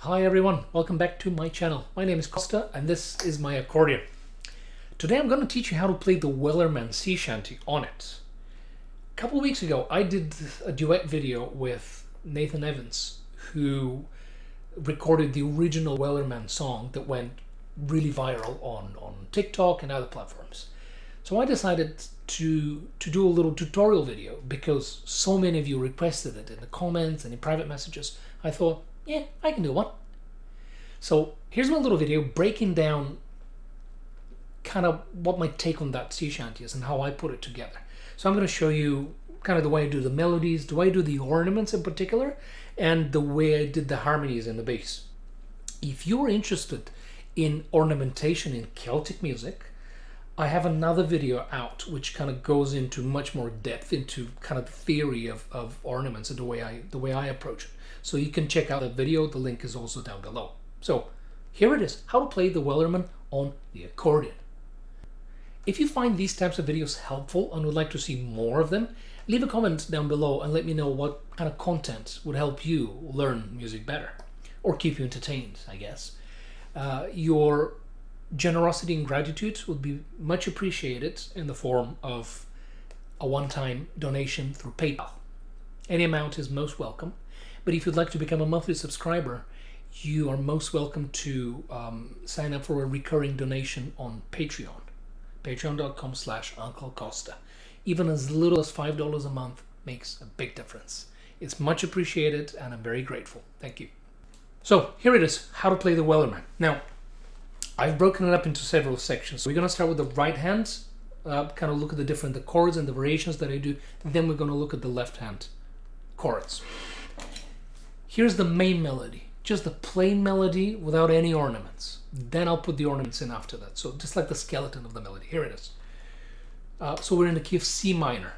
Hi everyone, welcome back to my channel. My name is Kosta and this is my accordion. Today I'm going to teach you how to play the Wellerman sea shanty on it. A couple of weeks ago I did a duet video with Nathan Evans, who recorded the original Wellerman song that went really viral on TikTok and other platforms. So I decided to do a little tutorial video because so many of you requested it in the comments and in private messages. I thought, yeah, I can do one. So here's my little video breaking down kind of what my take on that sea shanty is and how I put it together. So I'm going to show you kind of the way I do the melodies, the way I do the ornaments in particular, and the way I did the harmonies in the bass. If you're interested in ornamentation in Celtic music, I have another video out which kind of goes into much more depth into kind of the theory of ornaments and the way I approach it. So you can check out that video, the link is also down below. So here it is, how to play the Wellerman on the accordion. If you find these types of videos helpful and would like to see more of them, leave a comment down below and let me know what kind of content would help you learn music better or keep you entertained, I guess. Your generosity and gratitude would be much appreciated in the form of a one-time donation through PayPal. Any amount is most welcome, but if you'd like to become a monthly subscriber, you are most welcome to sign up for a recurring donation on Patreon. Patreon.com/Uncle Kosta. Even as little as $5 a month makes a big difference. It's much appreciated and I'm very grateful. Thank you. So here it is, how to play the Wellerman. Now, I've broken it up into several sections. So we're going to start with the right hand, kind of look at the chords and the variations that I do. Then we're going to look at the left hand chords. Here's the main melody, just the plain melody without any ornaments. Then I'll put the ornaments in after that. So just like the skeleton of the melody. Here it is. So we're in the key of C minor.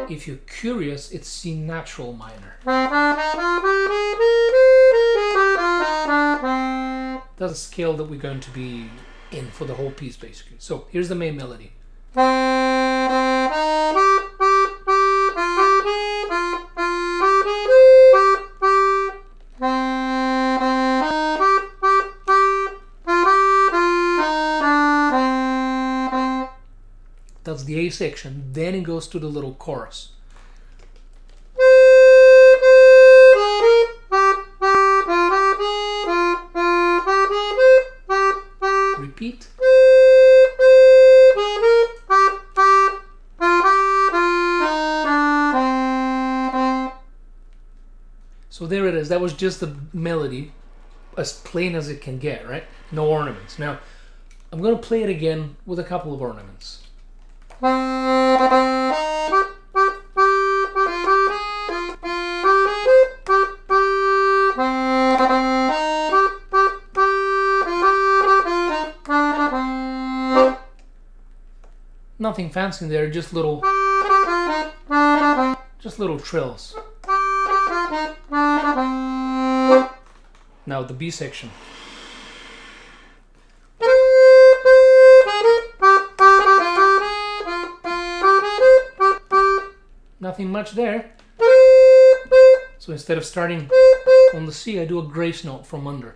If you're curious, it's C natural minor. That's a scale that we're going to be in for the whole piece, basically. So here's the main melody. That's the A section. Then it goes to the little chorus. Repeat. So there it is. That was just the melody, as plain as it can get, right? No ornaments. Now, I'm going to play it again with a couple of ornaments. Nothing fancy there, just little trills. Now the B section. Nothing much there. So instead of starting on the C, I do a grace note from under.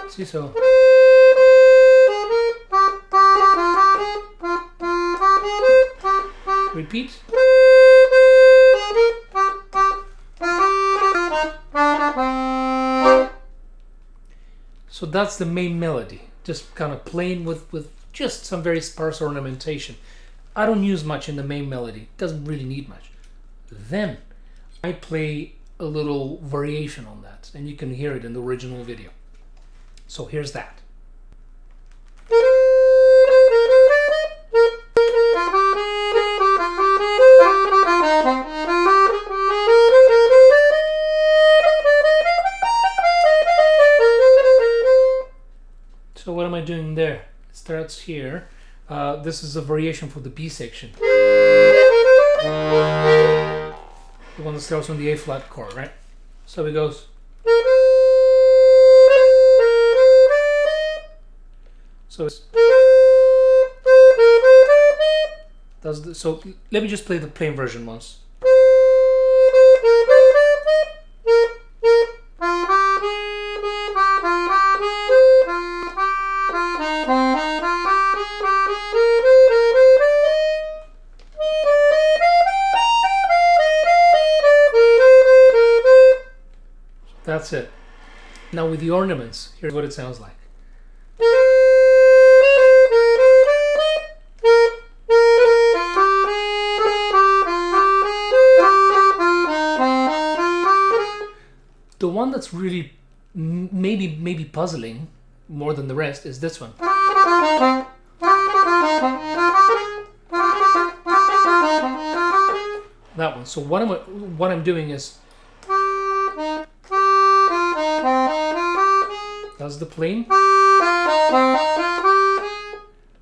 See, so. Repeat. So that's the main melody, just kind of plain with just some very sparse ornamentation. I don't use much in the main melody, it doesn't really need much. Then I play a little variation on that, and you can hear it in the original video. So here's that. So what am I doing there? It starts here. This is a variation for the B section. The one that starts on the A flat chord, right? So it goes. So it's So let me just play the plain version once. That's it. Now with the ornaments, here's what it sounds like. The one that's really maybe puzzling more than the rest is this one. That one. So what I'm doing is, that's the plain.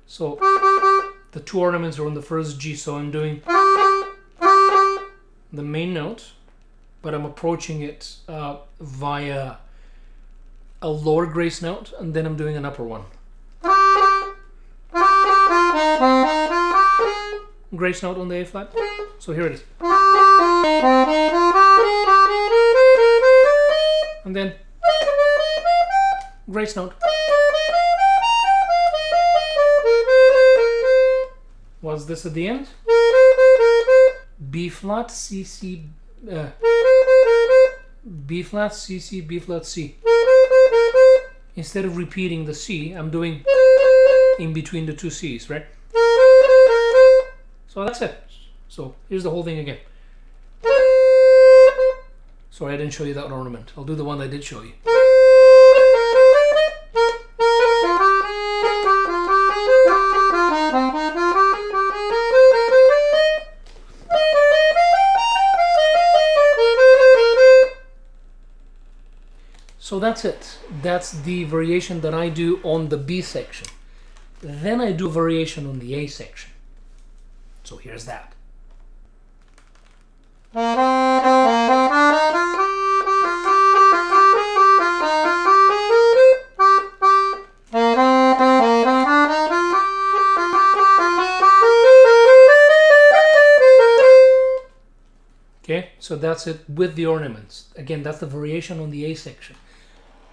So the two ornaments are on the first G, so I'm doing the main note, but I'm approaching it via a lower grace note, and then I'm doing an upper one. Grace note on the A flat. So here it is. And then grace note. What's this at the end? B flat, C, C, B flat, C, C, B flat, C. Instead of repeating the C, I'm doing in between the two C's, right? So that's it. So here's the whole thing again. Sorry, I didn't show you that ornament. I'll do the one I did show you. So that's it. That's the variation that I do on the B section. Then I do a variation on the A section. So here's that. Okay, so that's it with the ornaments. Again, that's the variation on the A section.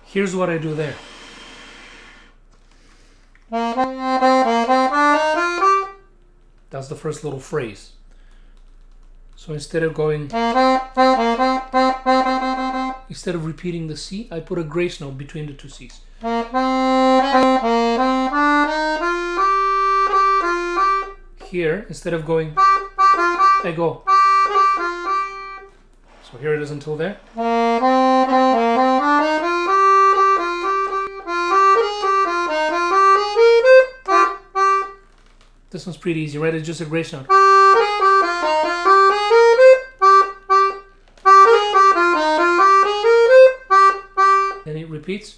Here's what I do there. That's the first little phrase. So instead of repeating the C, I put a grace note between the two C's. Here, instead of going, I go. So here it is until there. This one's pretty easy, right? It's just a grace note. Then it repeats.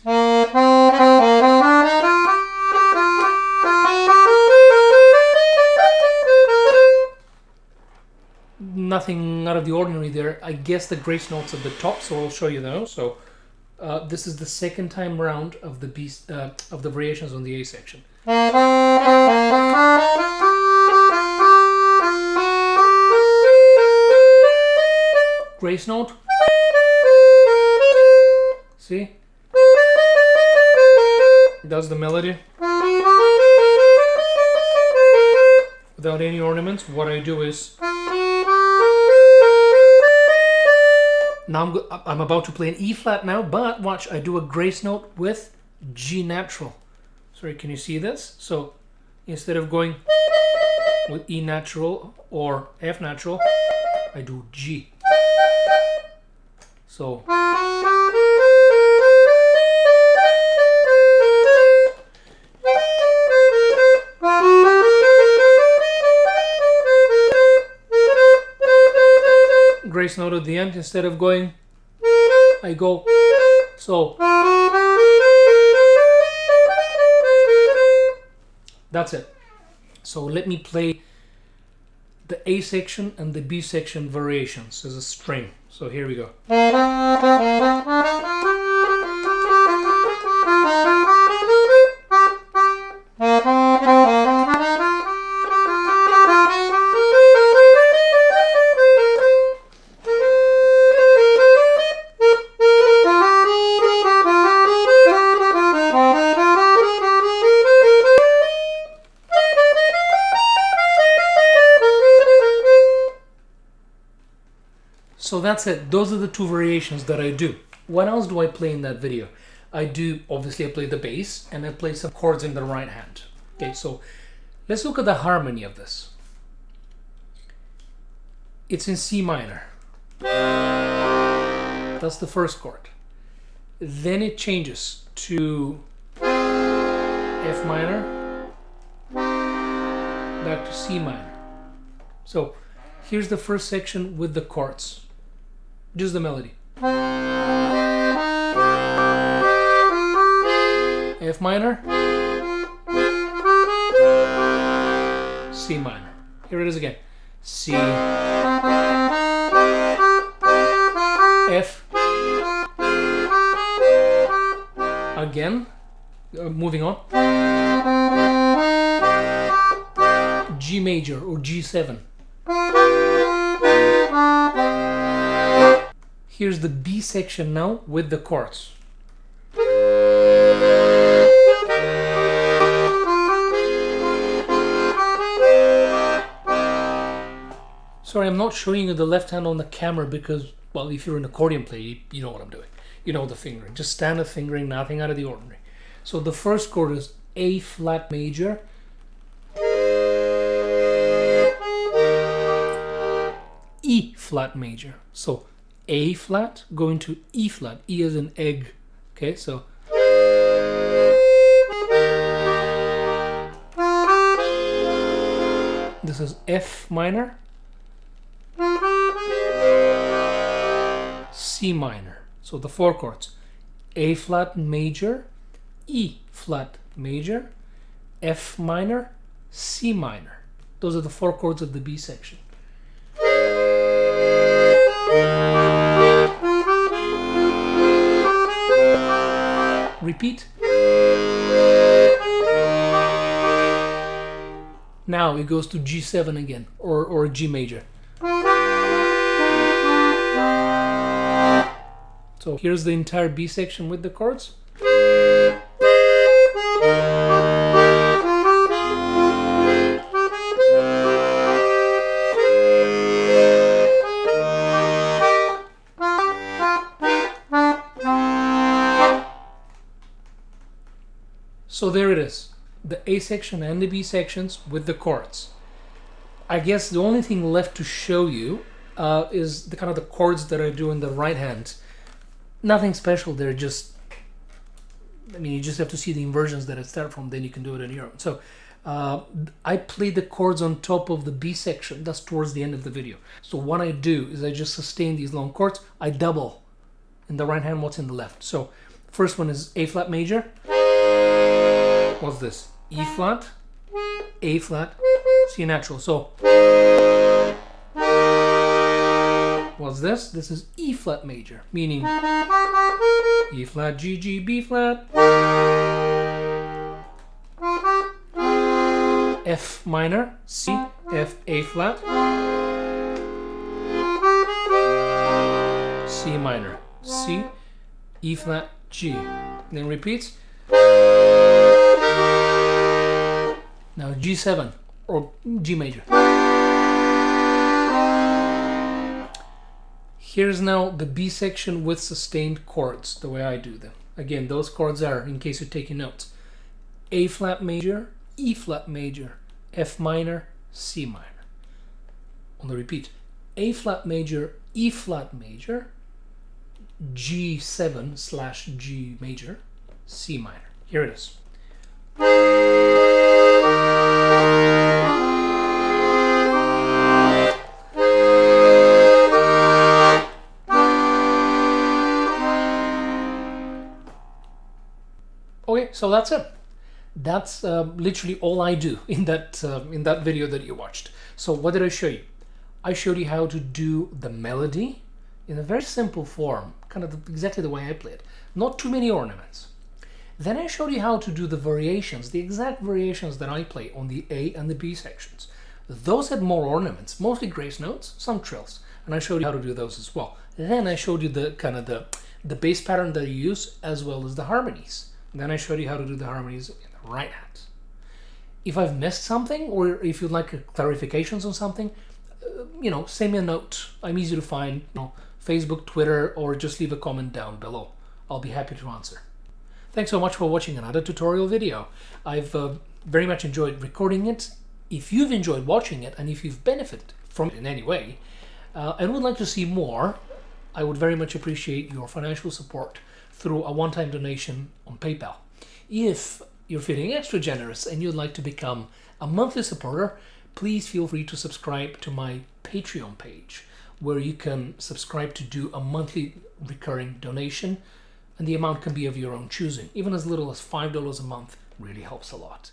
Nothing out of the ordinary there. I guess the grace note's at the top, so I'll show you those. So this is the second time round of the variations on the A section. Grace note. See? That's the melody. Without any ornaments, what I do is, now I'm about to play an E flat now, but watch, I do a grace note with G natural. Sorry, can you see this? So instead of going with E natural or F natural, I do G. So grace note at the end, instead of going, I go. So that's it. So let me play the A section and the B section variations as a string. So here we go. So that's it. Those are the two variations that I do. What else do I play in that video? Obviously I play the bass and I play some chords in the right hand. Okay, so let's look at the harmony of this. It's in C minor. That's the first chord. Then it changes to F minor, back to C minor. So here's the first section with the chords, just the melody. F minor, C minor. Here it is again. C, F, again, moving on, G major or G7. Here's the B section now with the chords. Sorry, I'm not showing you the left hand on the camera because, well, if you're an accordion player, you know what I'm doing. You know the fingering, just standard fingering, nothing out of the ordinary. So the first chord is A flat major, E flat major. So A flat going to E flat, E as an egg. Okay, so this is F minor, C minor. So the four chords: A flat major, E flat major, F minor, C minor. Those are the four chords of the B section. Repeat. Now it goes to G7 again, or G major. So here's the entire B section with the chords. So there it is, the A section and the B sections with the chords. I guess the only thing left to show you is the kind of the chords that I do in the right hand. Nothing special, they're just, I mean, you just have to see the inversions that I start from, then you can do it on your own. So I play the chords on top of the B section, that's towards the end of the video. So what I do is I just sustain these long chords, I double in the right hand what's in the left. So first one is A flat major. What's this? E flat, A flat, C natural. So what's this? This is E flat major, meaning E flat, G, G, B flat, F minor, C, F, A flat, C minor, C, E flat, G. Then repeats. Now G7 or G major. Here's now the B section with sustained chords, the way I do them. Again, those chords are, in case you're taking notes, A flat major, E flat major, F minor, C minor. On the repeat, A flat major, E flat major, G7/G major, C minor. Here it is. Okay, so that's it. That's literally all I do in that video that you watched. So what did I show you? I showed you how to do the melody in a very simple form, kind of exactly the way I play it. Not too many ornaments. Then I showed you how to do the variations, the exact variations that I play on the A and the B sections. Those had more ornaments, mostly grace notes, some trills, and I showed you how to do those as well. Then I showed you the kind of the bass pattern that you use as well as the harmonies. And then I showed you how to do the harmonies in the right hand. If I've missed something, or if you'd like clarifications on something, send me a note. I'm easy to find, Facebook, Twitter, or just leave a comment down below. I'll be happy to answer. Thanks so much for watching another tutorial video. I've very much enjoyed recording it. If you've enjoyed watching it and if you've benefited from it in any way and would like to see more, I would very much appreciate your financial support through a one-time donation on PayPal. If you're feeling extra generous and you'd like to become a monthly supporter, please feel free to subscribe to my Patreon page, where you can subscribe to do a monthly recurring donation, and the amount can be of your own choosing. Even as little as $5 a month really helps a lot.